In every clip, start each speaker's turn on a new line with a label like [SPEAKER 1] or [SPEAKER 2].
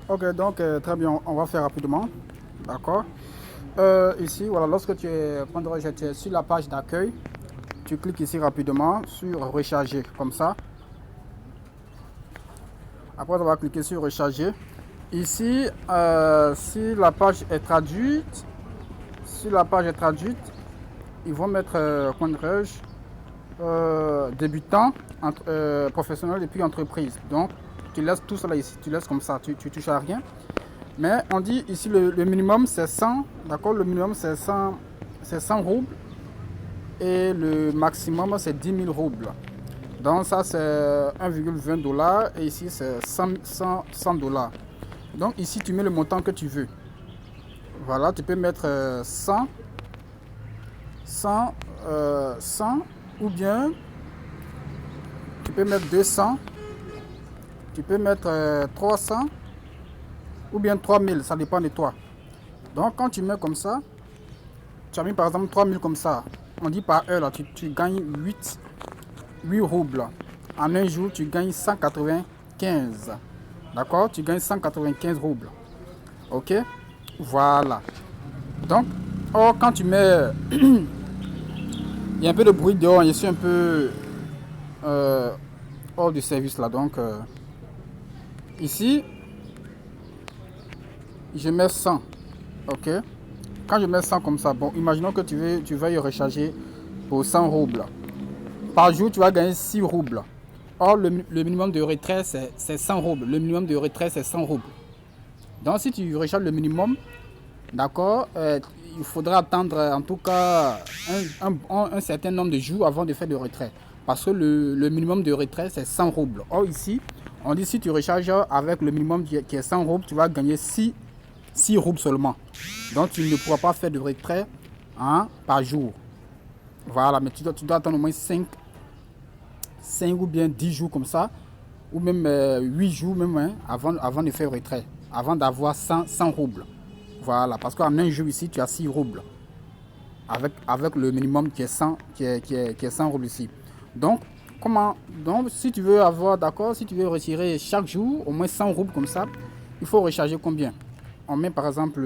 [SPEAKER 1] Ok, donc très bien, on va faire rapidement. D'accord. Ici, voilà, lorsque tu es, tu es sur la page d'accueil, tu cliques ici rapidement sur recharger, comme ça. Après, on va cliquer sur recharger. Ici, si la page est traduite, ils vont mettre, débutant, professionnel et puis entreprise. Donc, tu laisses tout cela ici, tu laisses comme ça, tu touches à rien. Mais on dit ici le minimum c'est 100, d'accord? Le minimum c'est 100 roubles et le maximum c'est 10 000 roubles. Donc ça c'est 1,20 $ et ici c'est 100 dollars. Donc ici tu mets le montant que tu veux. Voilà, tu peux mettre 100, 100, 100 ou bien tu peux mettre 200, tu peux mettre 300 ou bien 3000, ça dépend de toi. Donc quand tu mets comme ça, tu as mis par exemple 3000 comme ça. On dit par heure, là, tu gagnes 8 roubles. En un jour, tu gagnes 195. D'accord? Tu gagnes 195 roubles. Ok? Voilà. Donc, oh, quand tu mets... Il y a un peu de bruit dehors. Je suis un peu hors du service là. Donc, ici, je mets 100. Ok? Quand je mets 100 comme ça, bon, imaginons que tu vas y recharger pour 100 roubles. Par jour, tu vas gagner 6 roubles. Or, le minimum de retrait, c'est 100 roubles. Le minimum de retrait, c'est 100 roubles. Donc, si tu recharges le minimum, d'accord, il faudra attendre en tout cas un certain nombre de jours avant de faire le retrait. Parce que le minimum de retrait, c'est 100 roubles. Or, ici, on dit si tu recharges avec le minimum qui est 100 roubles, tu vas gagner 6 roubles seulement. Donc, tu ne pourras pas faire de retrait par jour. Voilà, mais tu dois attendre au moins 5 ou bien 10 jours comme ça, ou même 8 jours même, avant de faire le retrait, avant d'avoir 100 roubles. Voilà, parce qu'en un jour ici, tu as 6 roubles. Avec le minimum qui est 100, qui est 100 roubles ici. Donc, donc, si tu veux avoir, d'accord, si tu veux retirer chaque jour au moins 100 roubles comme ça, il faut recharger combien? On met par exemple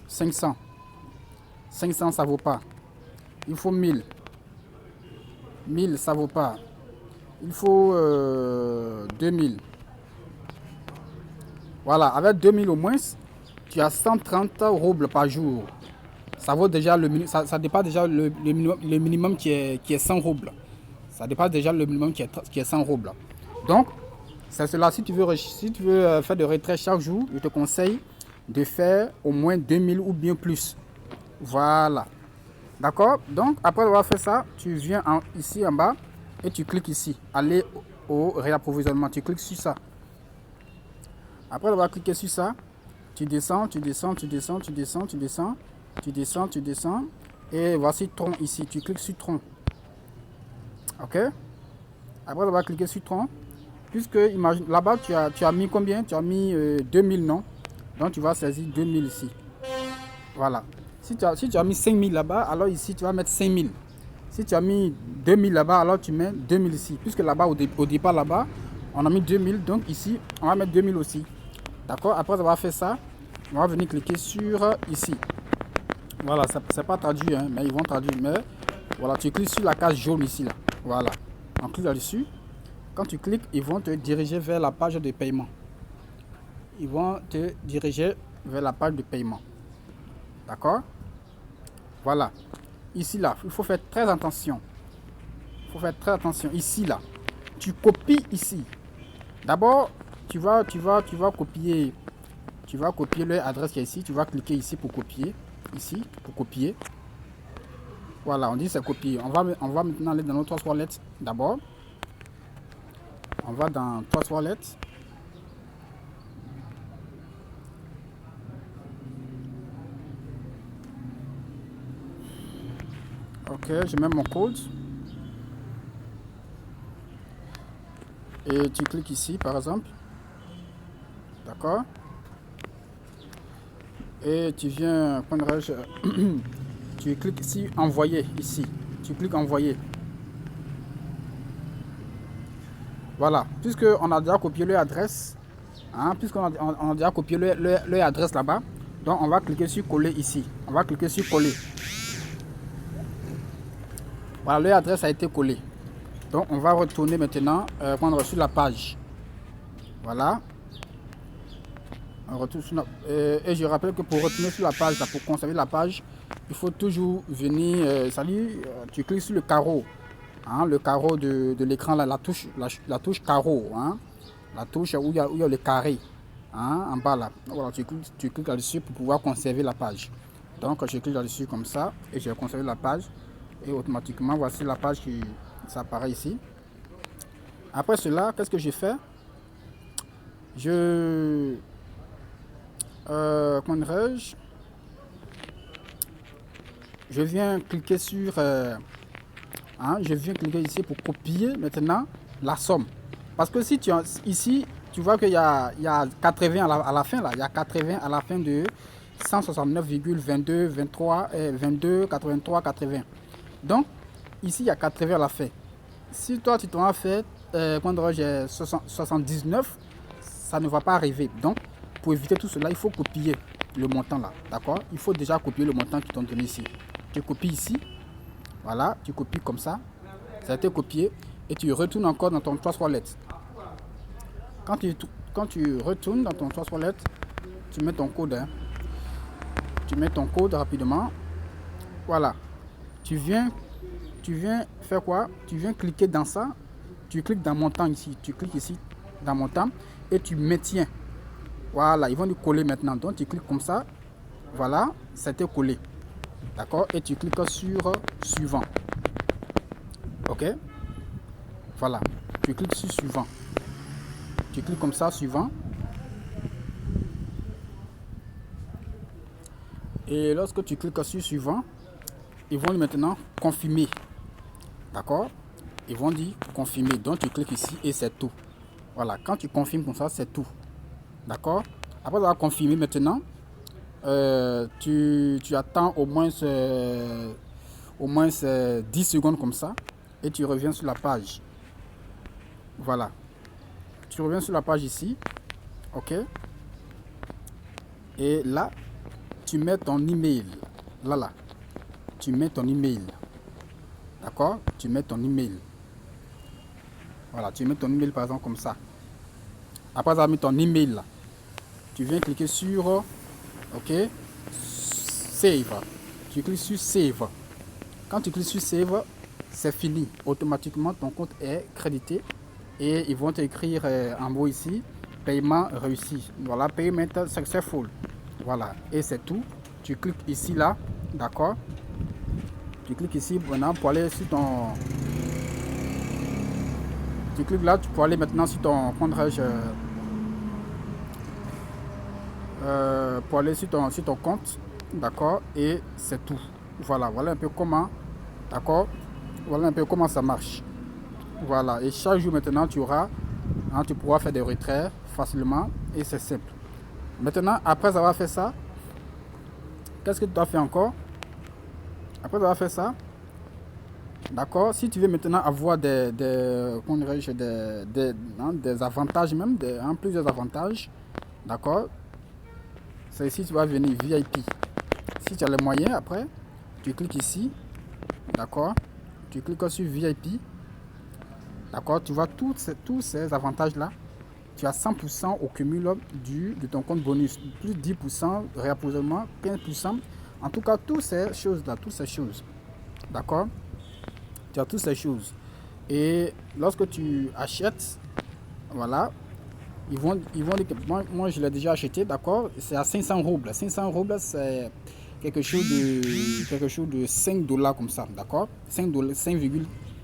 [SPEAKER 1] 500. 500, ça vaut pas. Il faut 1000. 1000, ça vaut pas. Il faut 2000. Voilà, avec 2000 au moins, tu as 130 roubles par jour. Ça vaut déjà ça dépasse déjà le minimum qui est 100 roubles. Ça dépasse déjà le minimum qui est 100 roubles. Donc, c'est cela. Si tu veux faire de retrait chaque jour, je te conseille de faire au moins 2000 ou bien plus. Voilà. D'accord? Donc, après avoir fait ça, tu viens ici en bas et tu cliques ici. Aller au réapprovisionnement. Tu cliques sur ça. Après avoir cliqué sur ça, tu descends. Et voici tronc ici. Tu cliques sur tronc. Ok? Après avoir cliqué sur tronc, puisque imagine, là-bas tu as mis combien? Tu as mis 2000, non? Donc tu vas saisir 2000 ici. Voilà. Si tu as mis 5000 là-bas, alors ici tu vas mettre 5000. Si tu as mis 2000 là-bas, alors tu mets 2000 ici. Puisque là-bas, au départ là-bas, on a mis 2000. Donc ici, on va mettre 2000 aussi. D'accord? Après avoir fait ça, on va venir cliquer sur ici. Voilà, c'est pas traduit, hein, mais ils vont traduire. Mais voilà, tu cliques sur la case jaune ici. Là. Voilà. On clique là-dessus. Quand tu cliques, ils vont te diriger vers la page de paiement. Ils vont te diriger vers la page de paiement. D'accord? Voilà. Ici, là, il faut faire très attention. Il faut faire très attention. Ici, là, tu copies ici. D'abord, tu vas copier. Tu vas copier l'adresse qui est ici. Tu vas cliquer ici pour copier. Ici, pour copier. Voilà, on dit c'est copier. On va maintenant aller dans nos 3 wallets d'abord. On va dans 3 wallets. Ok, je mets mon code. Et tu cliques ici par exemple. D'accord? Et tu viens, tu cliques ici, envoyer, ici. Tu cliques envoyer. Voilà, puisque on a déjà copié l'adresse, Hein, puisqu'on on a déjà copié leur adresse là-bas. Donc on va cliquer sur coller ici. On va cliquer sur coller. Voilà, leur adresse a été collée. Donc on va retourner maintenant prendre sur la page. Voilà. On retourne sur et je rappelle que pour retourner sur la page, là, pour conserver la page, il faut toujours venir. Tu cliques sur le carreau. Hein, le carreau de l'écran, la touche carreau. Hein, la touche où il y a le carré. Hein, en bas là. Voilà, tu cliques là-dessus pour pouvoir conserver la page. Donc je clique là-dessus comme ça et je vais conserver la page. Et automatiquement, voici la page qui s'apparaît ici. Après cela, qu'est-ce que j'ai fait? Comment dirais-je? Je viens cliquer sur je viens cliquer ici pour copier maintenant la somme. Parce que si tu ici, tu vois qu'il y a 80 à la fin là, il y a 80 à la fin de 169,22 23 22 83 80. Donc ici il y a 80 à la fin. Si toi tu t'en as fait j'ai 79, ça ne va pas arriver. Donc pour éviter tout cela, il faut copier le montant là, d'accord? Il faut déjà copier le montant qui t'ont donné ici. Tu copies ici, voilà, tu copies comme ça a été copié et tu retournes encore dans ton Trust Wallet. Quand tu retournes dans ton Trust Wallet, tu mets ton code, hein. Tu mets ton code rapidement, voilà. Tu viens faire quoi? Tu viens cliquer dans ça, tu cliques dans montant ici, tu cliques ici dans montant et tu maintiens. Voilà, ils vont nous coller maintenant. Donc tu cliques comme ça, voilà, c'était collé. D'accord? Et tu cliques sur suivant. Ok? Voilà, tu cliques sur suivant. Tu cliques comme ça, suivant. Et lorsque tu cliques sur suivant, ils vont maintenant confirmer. D'accord? Ils vont dire confirmer. Donc tu cliques ici et c'est tout. Voilà, quand tu confirmes comme ça, c'est tout. D'accord? Après avoir confirmé maintenant, tu attends au moins 10 secondes comme ça et tu reviens sur la page. Voilà. Tu reviens sur la page ici. Ok? Et là, tu mets ton email. Là. Tu mets ton email. D'accord? Tu mets ton email. Voilà, tu mets ton email par exemple comme ça. Après avoir mis ton email là, tu viens cliquer sur OK, Save. Tu cliques sur Save. Quand tu cliques sur Save, c'est fini. Automatiquement, ton compte est crédité. Et ils vont t'écrire en haut ici, paiement réussi. Voilà, payment successful. Voilà, et c'est tout. Tu cliques ici là, d'accord? Tu cliques ici maintenant pour aller sur ton... Tu cliques là, tu peux aller maintenant sur ton... pour aller sur ton compte, d'accord? Et c'est tout. Voilà un peu comment, d'accord? Voilà un peu comment ça marche. Voilà, et chaque jour maintenant tu auras, tu pourras faire des retraits facilement et c'est simple. Maintenant, après avoir fait ça, qu'est-ce que tu dois faire encore? Après avoir fait ça, d'accord, si tu veux maintenant avoir des avantages même, plusieurs avantages, d'accord, c'est ici tu vas venir VIP. Si tu as les moyens, après, tu cliques ici, d'accord, tu cliques sur VIP, d'accord, tu vois tous ces avantages-là. Tu as 100% au cumul de ton compte bonus, plus 10%, réapprovisionnement, 15%. En tout cas, toutes ces choses-là, d'accord? Tu as toutes ces choses. Et lorsque tu achètes, voilà, ils vont dire que moi je l'ai déjà acheté, d'accord? C'est à 500 roubles. 500 roubles, c'est quelque chose de 5 dollars comme ça, d'accord? 5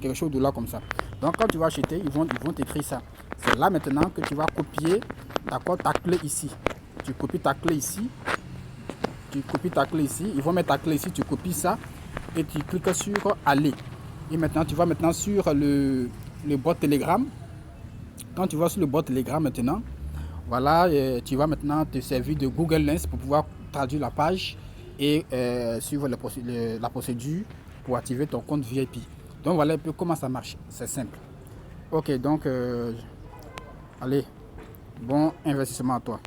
[SPEAKER 1] quelque chose de dollars comme ça. Donc quand tu vas acheter, ils vont t'écrire ça. C'est là maintenant que tu vas copier, d'accord, ta clé ici. Tu copies ta clé ici. Ils vont mettre ta clé ici, tu copies ça et tu cliques sur aller. Et maintenant, tu vas maintenant sur le bot Telegram. Quand tu vas sur le bot Telegram maintenant, voilà, tu vas maintenant te servir de Google Lens pour pouvoir traduire la page et suivre la procédure pour activer ton compte VIP. Donc voilà un peu comment ça marche. C'est simple. Ok, donc allez, Bon investissement à toi.